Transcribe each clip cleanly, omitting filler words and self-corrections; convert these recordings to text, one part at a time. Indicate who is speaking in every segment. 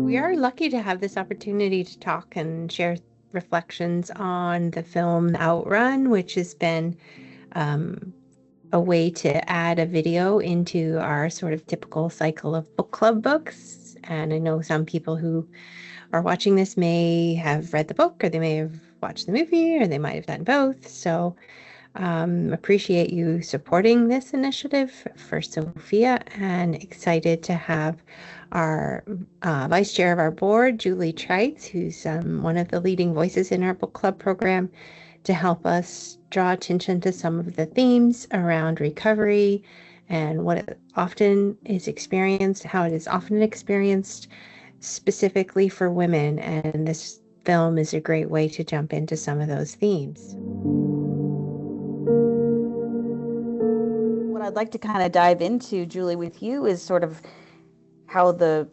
Speaker 1: We are lucky to have this opportunity to talk and share reflections on the film Outrun, which has been um, a way to add a video into our sort of typical cycle of book club books. And I know some people who are watching this may have read the book, or they may have watched the movie, or they might have done both. So appreciate you supporting this initiative for Sophia, and excited to have our vice chair of our board, Julie Trites, who's one of the leading voices in our book club program, to help us draw attention to some of the themes around recovery and what it often is experienced, how it is often experienced specifically for women. And this film is a great way to jump into some of those themes.
Speaker 2: What I'd like to kind of dive into, Julie, with you is sort of how the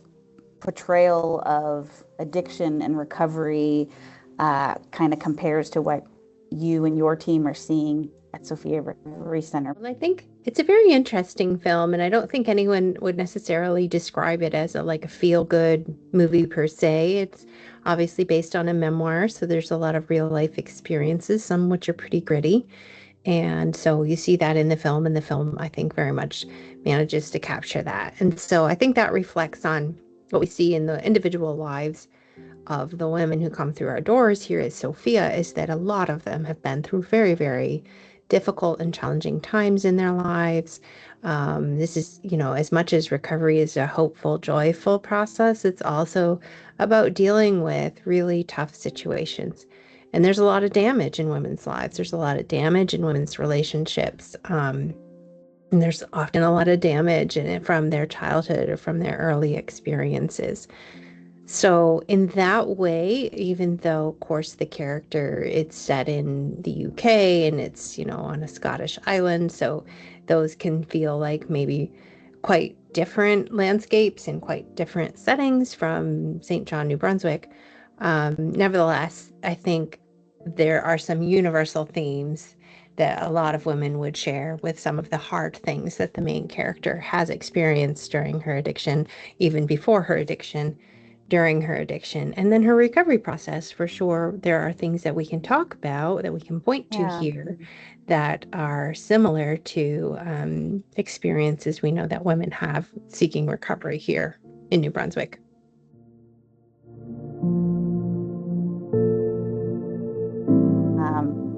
Speaker 2: portrayal of addiction and recovery kind of compares to what you and your team are seeing at Sophia Recovery Center.
Speaker 1: Well, I think it's a very interesting film, and I don't think anyone would necessarily describe it as a feel-good movie per se. It's obviously based on a memoir, so there's a lot of real-life experiences, some which are pretty gritty. And so you see that in the film, and the film, I think, very much manages to capture that. And so I think that reflects on what we see in the individual lives of the women who come through our doors here at Sophia, is that a lot of them have been through very, very difficult and challenging times in their lives. This is, as much as recovery is a hopeful, joyful process, it's also about dealing with really tough situations. And there's a lot of damage in women's lives. There's a lot of damage in women's relationships. And there's often a lot of damage in it from their childhood or from their early experiences. So in that way, even though, of course, the character, it's set in the UK and it's, on a Scottish island, so those can feel like maybe quite different landscapes and quite different settings from St. John, New Brunswick. Nevertheless, I think there are some universal themes that a lot of women would share with some of the hard things that the main character has experienced during her addiction, even before her addiction, during her addiction, and then her recovery process. For sure, there are things that we can talk about, that we can point to here, that are similar to experiences we know that women have seeking recovery here in New Brunswick.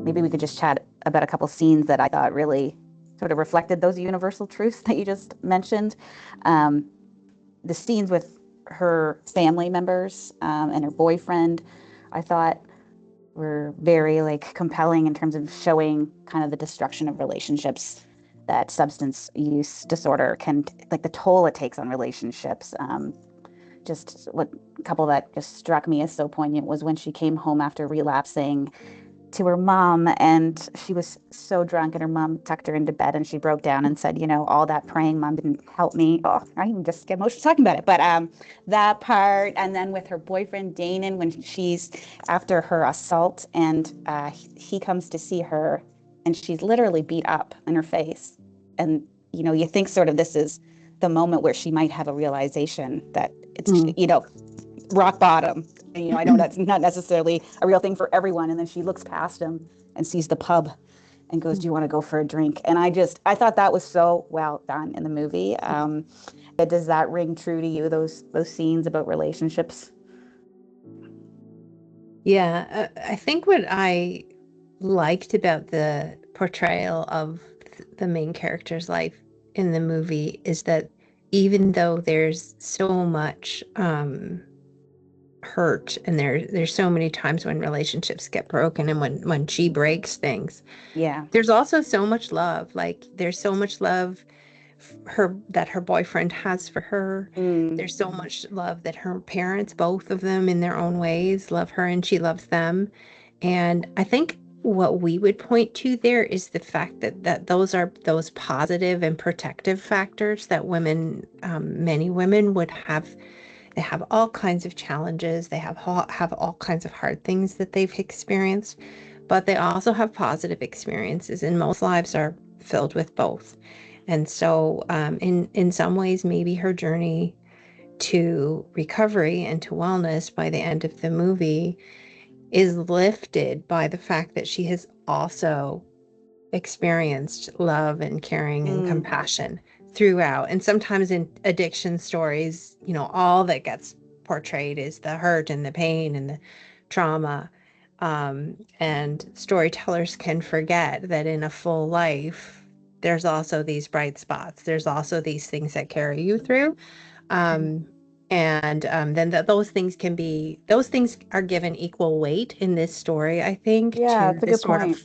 Speaker 2: Maybe we could just chat about a couple scenes that I thought really sort of reflected those universal truths that you just mentioned. The scenes with her family members and her boyfriend, I thought were very compelling in terms of showing kind of the destruction of relationships that substance use disorder can, like the toll it takes on relationships. Just what a couple that just struck me as so poignant was when she came home after relapsing to her mom, and she was so drunk, and her mom tucked her into bed, and she broke down and said, all that praying, Mom, didn't help me. Oh, I even just get emotional talking about it. But that part, and then with her boyfriend Danon, when she's after her assault, and he comes to see her, and she's literally beat up in her face, and you think sort of this is the moment where she might have a realization that it's rock bottom. And, I know that's not necessarily a real thing for everyone. And then she looks past him and sees the pub and goes, do you want to go for a drink? And I thought that was so well done in the movie. Does that ring true to you, those scenes about relationships?
Speaker 1: Yeah, I think what I liked about the portrayal of the main character's life in the movie is that even though there's so much hurt, and there's so many times when relationships get broken, and when she breaks things, there's also so much love. Like, there's so much love that her boyfriend has for her. There's so much love that her parents, both of them in their own ways, love her, and she loves them. And I think what we would point to there is the fact that those are those positive and protective factors that women, many women would have. They have all kinds of challenges. They have all kinds of hard things that they've experienced, but they also have positive experiences, and most lives are filled with both. And so in some ways, maybe her journey to recovery and to wellness by the end of the movie is lifted by the fact that she has also experienced love and caring and compassion throughout. And sometimes in addiction stories, all that gets portrayed is the hurt and the pain and the trauma. And storytellers can forget that in a full life, there's also these bright spots. There's also these things that carry you through. Um, and then those things are given equal weight in this story, I think,
Speaker 2: Yeah, that's a good point.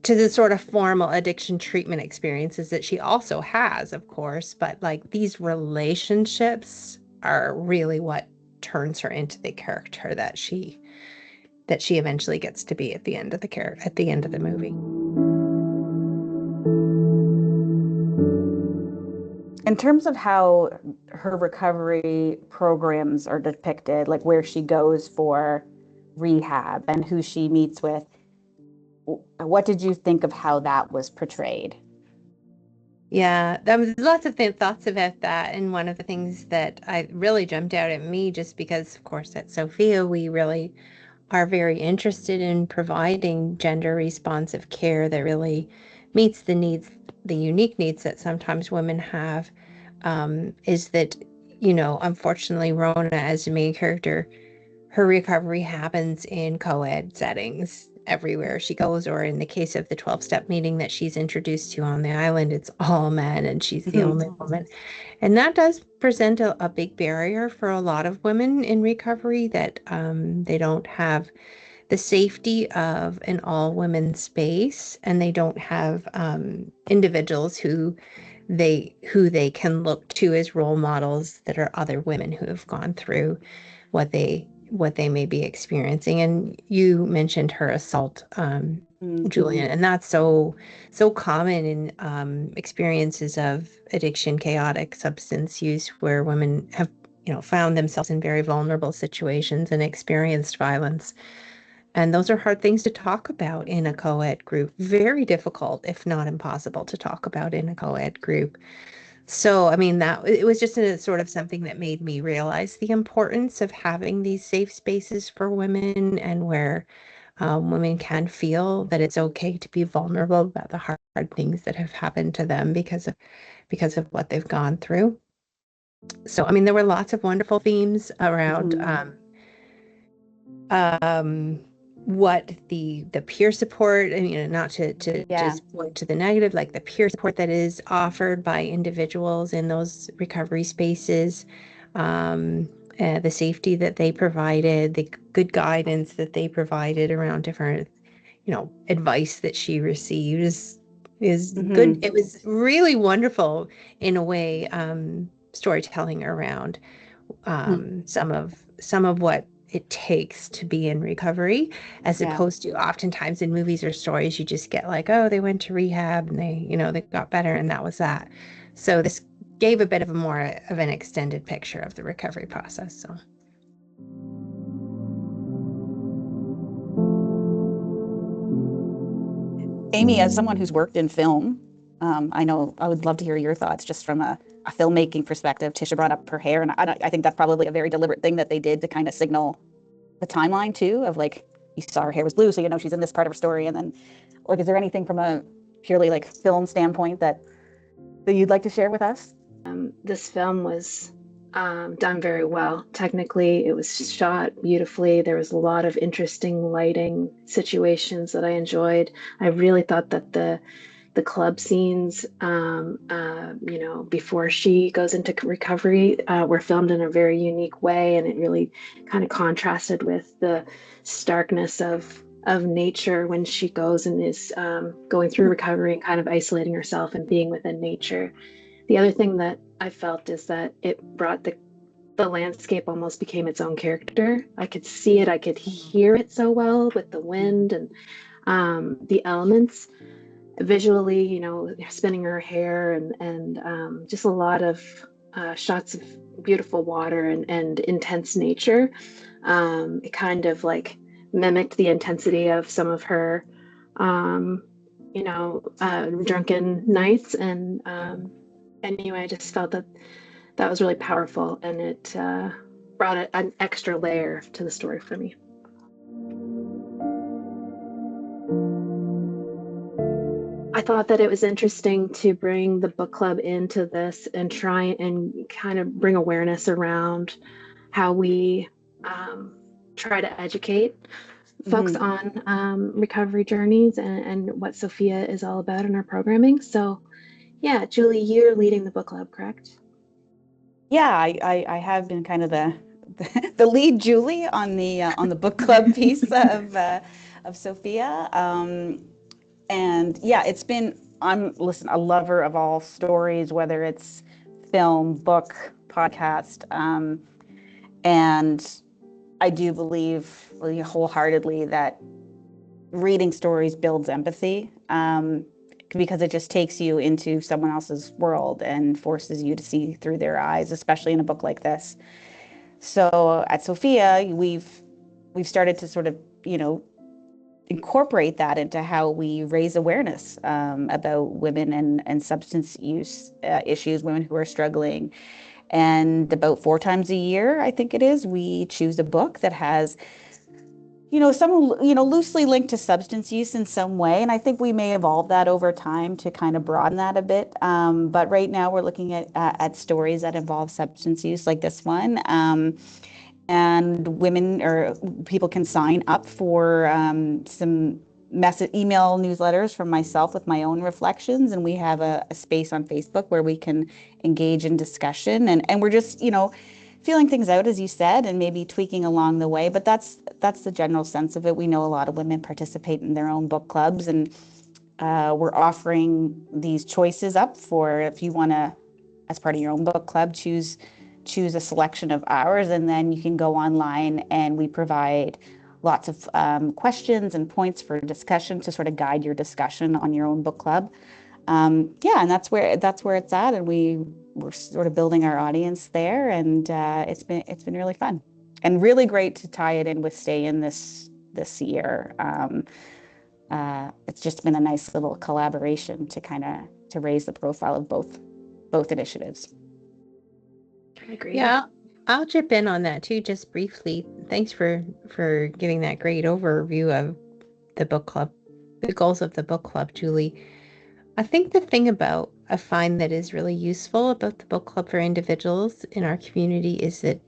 Speaker 1: To the sort of formal addiction treatment experiences that she also has, of course, but like these relationships are really what turns her into the character that she eventually gets to be at the end of the movie.
Speaker 2: In terms of how her recovery programs are depicted, like where she goes for rehab and who she meets with, what did you think of how that was portrayed?
Speaker 1: Yeah, there was lots of thoughts about that, and one of the things that I really jumped out at me, just because, of course, at Sophia we really are very interested in providing gender responsive care that really meets the unique needs that sometimes women have, is that, unfortunately, Rona, as the main character, her recovery happens in co-ed settings everywhere she goes, or in the case of the 12-step meeting that she's introduced to on the island, it's all men and she's the only woman. And that does present a big barrier for a lot of women in recovery, that they don't have the safety of an all women space, and they don't have individuals who they can look to as role models that are other women who have gone through what they may be experiencing. And you mentioned her assault, Julian, and that's so common in experiences of addiction, chaotic substance use, where women have found themselves in very vulnerable situations and experienced violence. And those are hard things to talk about in a co-ed group. Very difficult, if not impossible, to talk about in a co-ed group. So, I mean, that it was just a sort of something that made me realize the importance of having these safe spaces for women, and where women can feel that it's okay to be vulnerable about the hard things that have happened to them because of what they've gone through. So, I mean, there were lots of wonderful themes around um, what the peer support, and not to
Speaker 2: Yeah.
Speaker 1: just point to the negative, like the peer support that is offered by individuals in those recovery spaces, the safety that they provided, the good guidance that they provided around different, advice that she receives is good. It was really wonderful in a way, storytelling around some of what it takes to be in recovery, as
Speaker 2: Yeah.
Speaker 1: opposed to oftentimes in movies or stories you just get like, oh, they went to rehab and they got better and that was that. So this gave a bit of a more of an extended picture of the recovery process. So
Speaker 2: Amy, as someone who's worked in film, I know I would love to hear your thoughts just from a filmmaking perspective. Tisha brought up her hair, and I think that's probably a very deliberate thing that they did to kind of signal the timeline too, of like, you saw her hair was blue, so she's in this part of her story. And then, like, is there anything from a purely like film standpoint that you'd like to share with us?
Speaker 3: This film was done very well. Technically, it was shot beautifully. There was a lot of interesting lighting situations that I enjoyed. I really thought that the club scenes, before she goes into recovery, were filmed in a very unique way, and it really kind of contrasted with the starkness of nature when she goes and is going through recovery and kind of isolating herself and being within nature. The other thing that I felt is that it brought the landscape almost became its own character. I could see it, I could hear it so well with the wind and the elements visually, spinning her hair and just a lot of shots of beautiful water and intense nature. It kind of like mimicked the intensity of some of her, drunken nights. And anyway, I just felt that that was really powerful, and it brought an extra layer to the story for me. I thought that it was interesting to bring the book club into this and try and kind of bring awareness around how we try to educate folks on recovery journeys and what Sophia is all about in our programming. So, yeah, Julie, you're leading the book club, correct?
Speaker 2: Yeah, I have been kind of the lead Julie on the book club piece of Sophia. And yeah, I'm a lover of all stories, whether it's film, book, podcast. And I do believe really wholeheartedly that reading stories builds empathy, because it just takes you into someone else's world and forces you to see through their eyes, especially in a book like this. So at Sophia, we've started to sort of, incorporate that into how we raise awareness about women and substance use issues, women who are struggling. And about 4 times a year, I think it is, we choose a book that has, some, loosely linked to substance use in some way. And I think we may evolve that over time to kind of broaden that a bit. But right now we're looking at stories that involve substance use, like this one. And women or people can sign up for some email newsletters from myself with my own reflections, and we have a space on Facebook where we can engage in discussion, and we're just feeling things out, as you said, and maybe tweaking along the way. But that's the general sense of it. We know a lot of women participate in their own book clubs, and we're offering these choices up for, if you want to, as part of your own book club, choose a selection of ours, and then you can go online and we provide lots of questions and points for discussion to sort of guide your discussion on your own book club. And that's where it's at, and we're sort of building our audience there, and it's been really fun and really great to tie it in with Stay In this year. It's just been a nice little collaboration to raise the profile of both initiatives.
Speaker 3: I agree.
Speaker 1: Yeah, I'll chip in on that too, just briefly. Thanks for giving that great overview of the book club, the goals of the book club, Julie. I think the thing I find that is really useful about the book club for individuals in our community is that,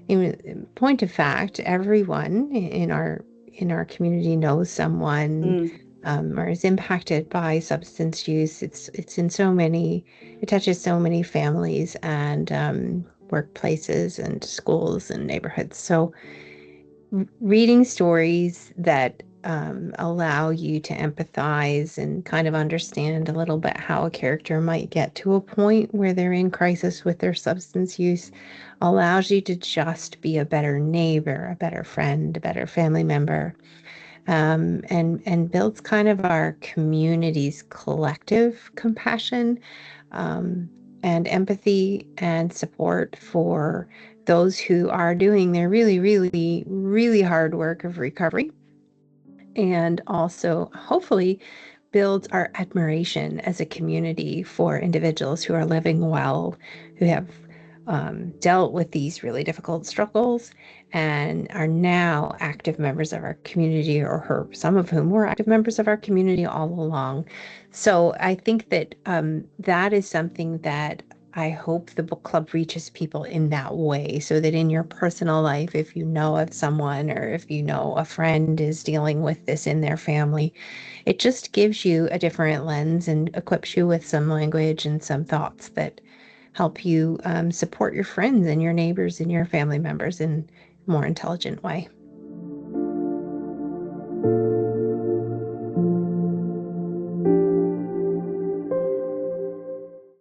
Speaker 1: in point of fact, everyone in our community knows someone or is impacted by substance use. It touches so many families and workplaces and schools and neighborhoods. So reading stories that allow you to empathize and kind of understand a little bit how a character might get to a point where they're in crisis with their substance use allows you to just be a better neighbor, a better friend, a better family member, and builds kind of our community's collective compassion, and empathy and support for those who are doing their really, really, really hard work of recovery, and also hopefully builds our admiration as a community for individuals who are living well, who have dealt with these really difficult struggles and are now active members of our community, or some of whom were active members of our community all along. So I think that that is something that I hope the book club reaches people in that way, so that in your personal life, if you know of someone or if you know a friend is dealing with this in their family, it just gives you a different lens and equips you with some language and some thoughts that help you support your friends and your neighbors and your family members in a more intelligent way.